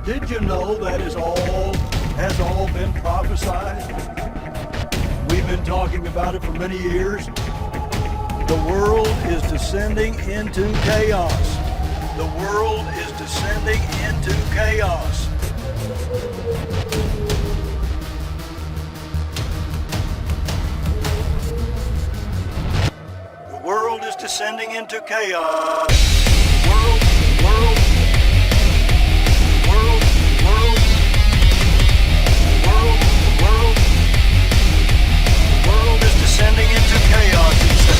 Did you know that has all been prophesied? We've been talking about it for many years. The world is descending into chaos. The world is descending into chaos. The world is descending into chaos. World, world, world, world, world, world, world is descending into chaos, he said.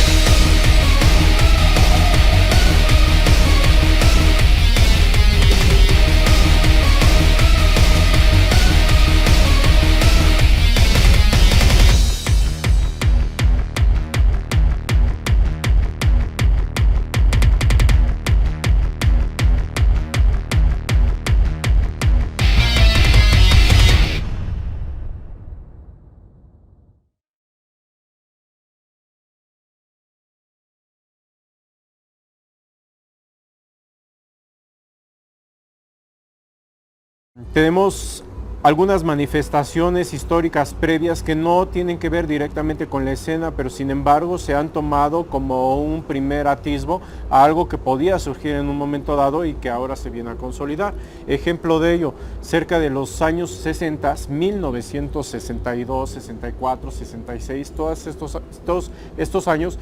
Tenemos algunas manifestaciones históricas previas que no tienen que ver directamente con la escena, pero sin embargo se han tomado como un primer atisbo a algo que podía surgir en un momento dado y que ahora se viene a consolidar. Ejemplo de ello, cerca de los años 60, 1962, 64, 66, todos estos años,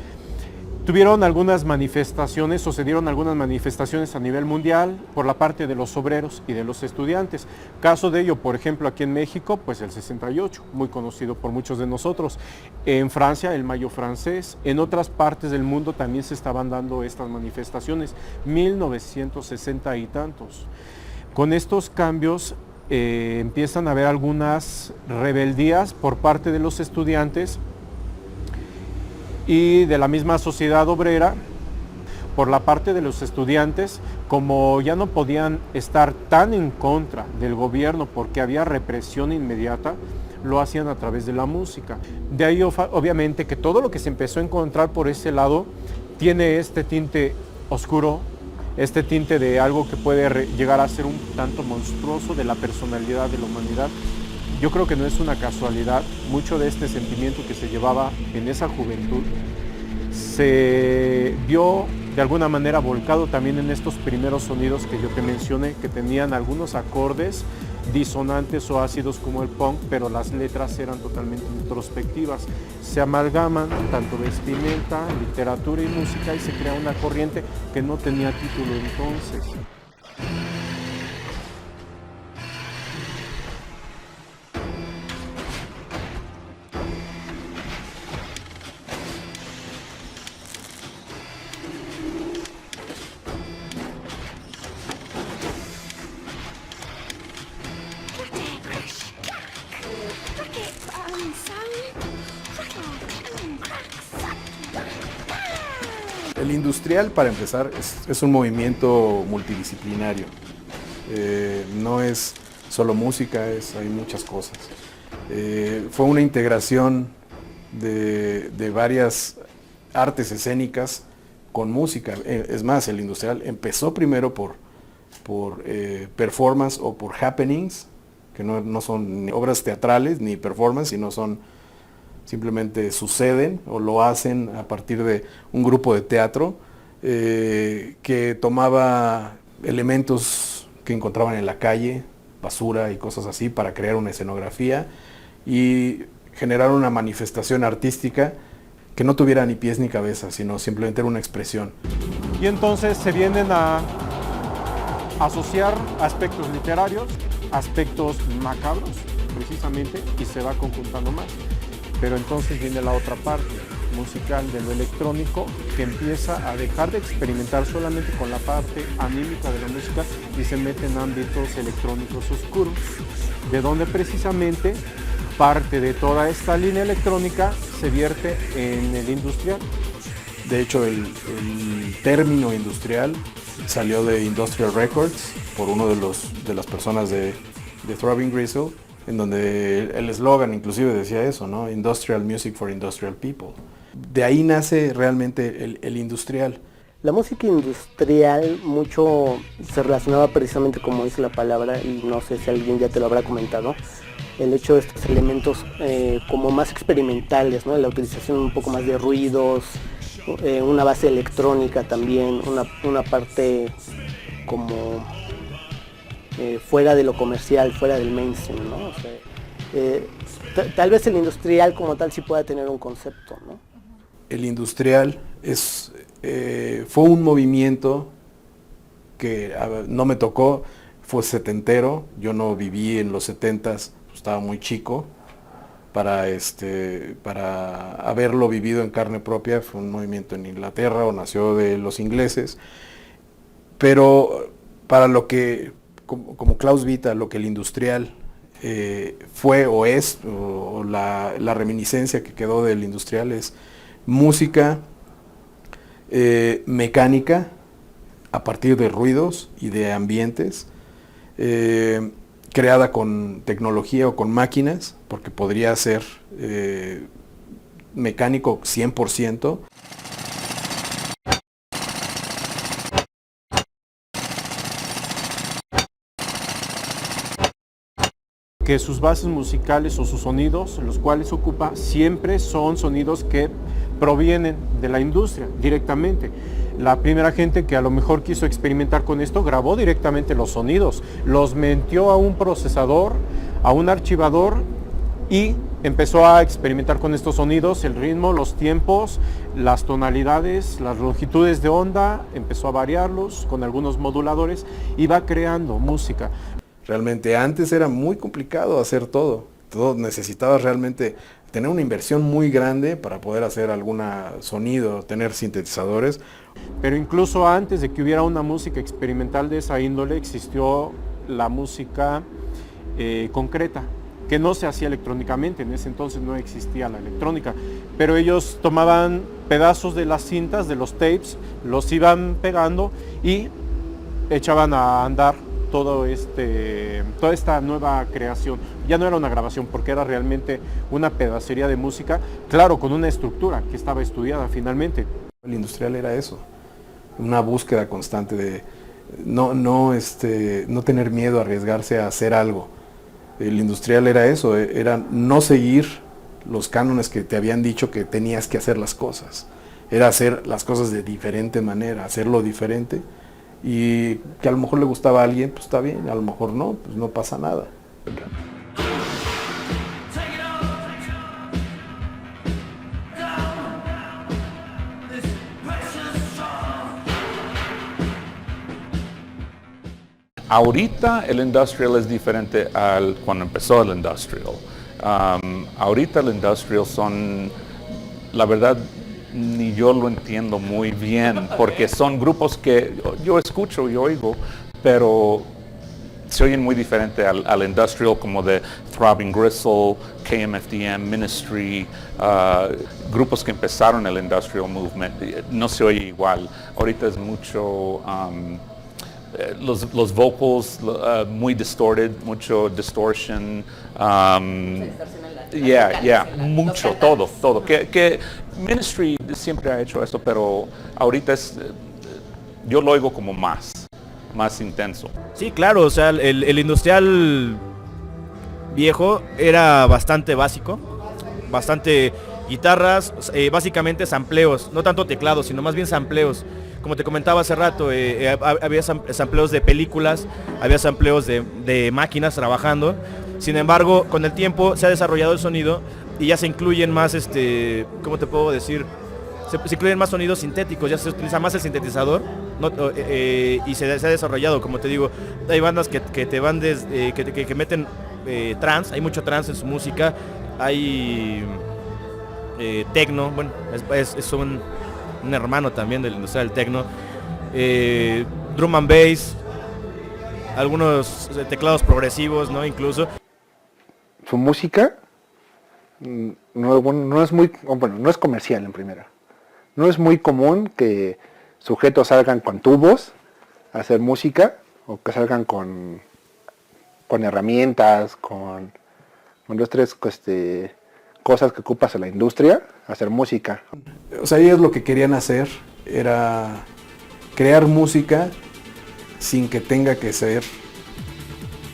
tuvieron algunas manifestaciones, sucedieron algunas manifestaciones a nivel mundial por la parte de los obreros y de los estudiantes. Caso de ello, por ejemplo, aquí en México, pues el 68, muy conocido por muchos de nosotros. En Francia, el Mayo francés. En otras partes del mundo también se estaban dando estas manifestaciones, 1960 y tantos. Con estos cambios empiezan a haber algunas rebeldías por parte de los estudiantes y de la misma sociedad obrera. Por la parte de los estudiantes, como ya no podían estar tan en contra del gobierno porque había represión inmediata, lo hacían a través de la música. De ahí obviamente que todo lo que se empezó a encontrar por ese lado tiene este tinte oscuro, este tinte de algo que puede llegar a ser un tanto monstruoso de la personalidad de la humanidad. Yo creo que no es una casualidad, mucho de este sentimiento que se llevaba en esa juventud se vio de alguna manera volcado también en estos primeros sonidos que yo te mencioné, que tenían algunos acordes disonantes o ácidos como el punk, pero las letras eran totalmente introspectivas. Se amalgaman tanto vestimenta, literatura y música y se crea una corriente que no tenía título entonces. El industrial, para empezar, es un movimiento multidisciplinario. No es solo música, hay muchas cosas. Fue una integración de varias artes escénicas con música. Es más, el industrial empezó primero por performance o por happenings, que no son ni obras teatrales ni performance, sino simplemente suceden o lo hacen a partir de un grupo de teatro que tomaba elementos que encontraban en la calle, basura y cosas así, para crear una escenografía y generar una manifestación artística que no tuviera ni pies ni cabeza, sino simplemente era una expresión. Y entonces se vienen a asociar aspectos literarios, aspectos macabros, precisamente, y se va conjuntando más. Pero entonces viene la otra parte musical de lo electrónico, que empieza a dejar de experimentar solamente con la parte anímica de la música y se mete en ámbitos electrónicos oscuros, de donde precisamente parte de toda esta línea electrónica se vierte en el industrial. De hecho, el término industrial salió de Industrial Records por uno de las personas de Throbbing Gristle, en donde el eslogan inclusive decía eso, ¿no? Industrial Music for Industrial People. De ahí nace realmente el industrial. La música industrial mucho se relacionaba precisamente, como dice la palabra, y no sé si alguien ya te lo habrá comentado, el hecho de estos elementos como más experimentales, ¿no? La utilización un poco más de ruidos, una base electrónica también, una parte como fuera de lo comercial, fuera del mainstream, ¿no? O sea, tal vez el industrial como tal sí pueda tener un concepto, ¿no? El industrial fue un movimiento que no me tocó, fue setentero, yo no viví en los 70s, estaba muy chico para haberlo vivido en carne propia. Fue un movimiento en Inglaterra, o nació de los ingleses, pero para lo que, como Klaus Vita, lo que el industrial fue o es, o la reminiscencia que quedó del industrial es música mecánica a partir de ruidos y de ambientes, creada con tecnología o con máquinas, porque podría ser mecánico 100%. Que sus bases musicales o sus sonidos, los cuales ocupa, siempre son sonidos que provienen de la industria directamente. La primera gente que a lo mejor quiso experimentar con esto grabó directamente los sonidos, los metió a un procesador, a un archivador y empezó a experimentar con estos sonidos, el ritmo, los tiempos, las tonalidades, las longitudes de onda, empezó a variarlos con algunos moduladores y va creando música. Realmente antes era muy complicado hacer todo. Necesitabas realmente tener una inversión muy grande para poder hacer algún sonido, tener sintetizadores. Pero incluso antes de que hubiera una música experimental de esa índole, existió la música concreta, que no se hacía electrónicamente. En ese entonces no existía la electrónica, pero ellos tomaban pedazos de las cintas, de los tapes, los iban pegando y echaban a andar toda esta nueva creación. Ya no era una grabación, porque era realmente una pedacería de música, claro, con una estructura que estaba estudiada finalmente. El industrial era eso, una búsqueda constante de no tener miedo a arriesgarse a hacer algo. El industrial era eso, era no seguir los cánones que te habían dicho que tenías que hacer las cosas. Era hacer las cosas de diferente manera, hacerlo diferente. Y que a lo mejor le gustaba a alguien, pues está bien, a lo mejor no, pues no pasa nada. Ahorita el industrial es diferente al cuando empezó el industrial. Ahorita el industrial son, la verdad, ni yo lo entiendo muy bien, porque son grupos que yo escucho y oigo, pero se oyen muy diferente al industrial, como de Throbbing Gristle, KMFDM, Ministry, grupos que empezaron el industrial movement. No se oye igual. Ahorita es mucho los vocals muy distorted, mucho distortion. Mucho, todo. Que Ministry siempre ha hecho esto, pero ahorita yo lo oigo como más intenso. Sí, claro, o sea, el industrial viejo era bastante básico, bastante guitarras, básicamente sampleos, no tanto teclados, sino más bien sampleos. Como te comentaba hace rato, había sampleos de películas, había sampleos de máquinas trabajando. Sin embargo, con el tiempo se ha desarrollado el sonido y ya se incluyen más, ¿cómo te puedo decir? Se incluyen más sonidos sintéticos, ya se utiliza más el sintetizador, ¿no? Y se ha desarrollado, como te digo, hay bandas que te van que meten trance, hay mucho trance en su música, hay techno, bueno, es un hermano también del industrial del techno, drum and bass, algunos teclados progresivos, ¿no? Incluso. Su música no es comercial en primera. No es muy común que sujetos salgan con tubos a hacer música, o que salgan con herramientas, con dos, tres cosas que ocupas en la industria, a hacer música. O sea, ellos lo que querían hacer era crear música sin que tenga que ser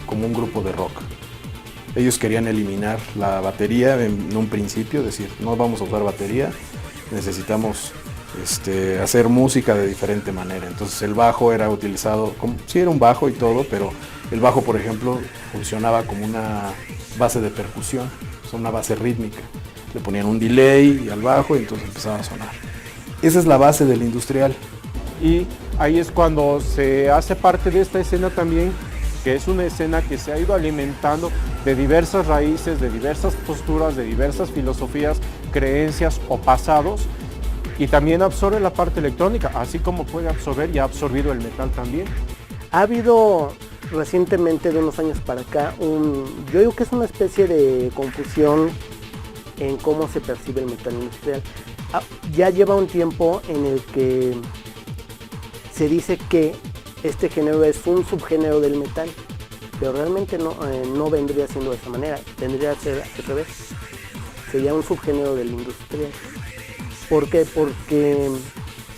como un grupo de rock. Ellos querían eliminar la batería en un principio, decir, no vamos a usar batería, necesitamos hacer música de diferente manera. Entonces el bajo era utilizado, sí era un bajo y todo, pero el bajo, por ejemplo, funcionaba como una base de percusión, una base rítmica. Le ponían un delay al bajo y entonces empezaba a sonar. Esa es la base del industrial. Y ahí es cuando se hace parte de esta escena también, que es una escena que se ha ido alimentando de diversas raíces, de diversas posturas, de diversas filosofías, creencias o pasados, y también absorbe la parte electrónica, así como puede absorber y ha absorbido el metal también. Ha habido recientemente, de unos años para acá, yo digo que es una especie de confusión en cómo se percibe el metal industrial. Ya lleva un tiempo en el que se dice que este género es un subgénero del metal, pero realmente no vendría siendo de esa manera, vendría a ser al revés, sería un subgénero del industrial. ¿Por qué? Porque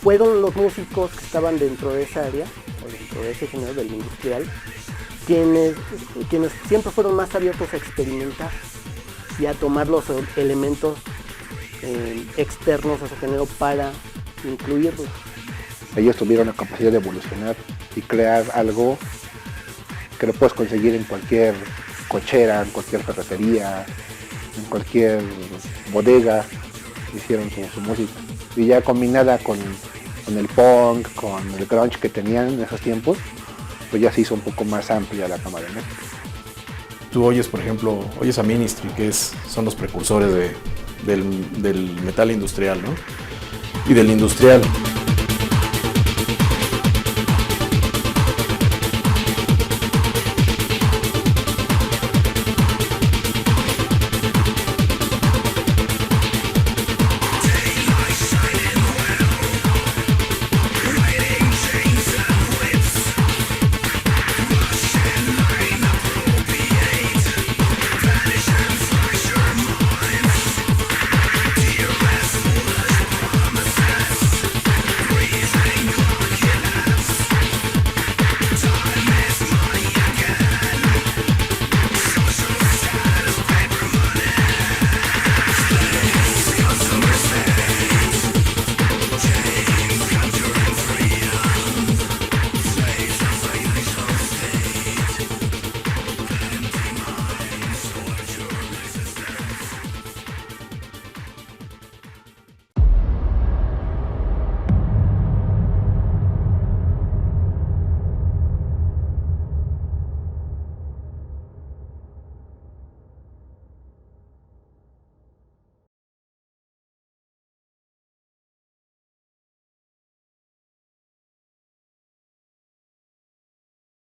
fueron los músicos que estaban dentro de esa área, o dentro de ese género del industrial, quienes siempre fueron más abiertos a experimentar y a tomar los elementos externos a su género para incluirlos. Ellos tuvieron la capacidad de evolucionar y crear algo que lo puedes conseguir en cualquier cochera, en cualquier ferretería, en cualquier bodega. Hicieron su música. Y ya combinada con el punk, con el grunge que tenían en esos tiempos, pues ya se hizo un poco más amplia la cámara de México. Tú oyes, por ejemplo, oyes a Ministry, que son los precursores del metal industrial, ¿no? Y del industrial.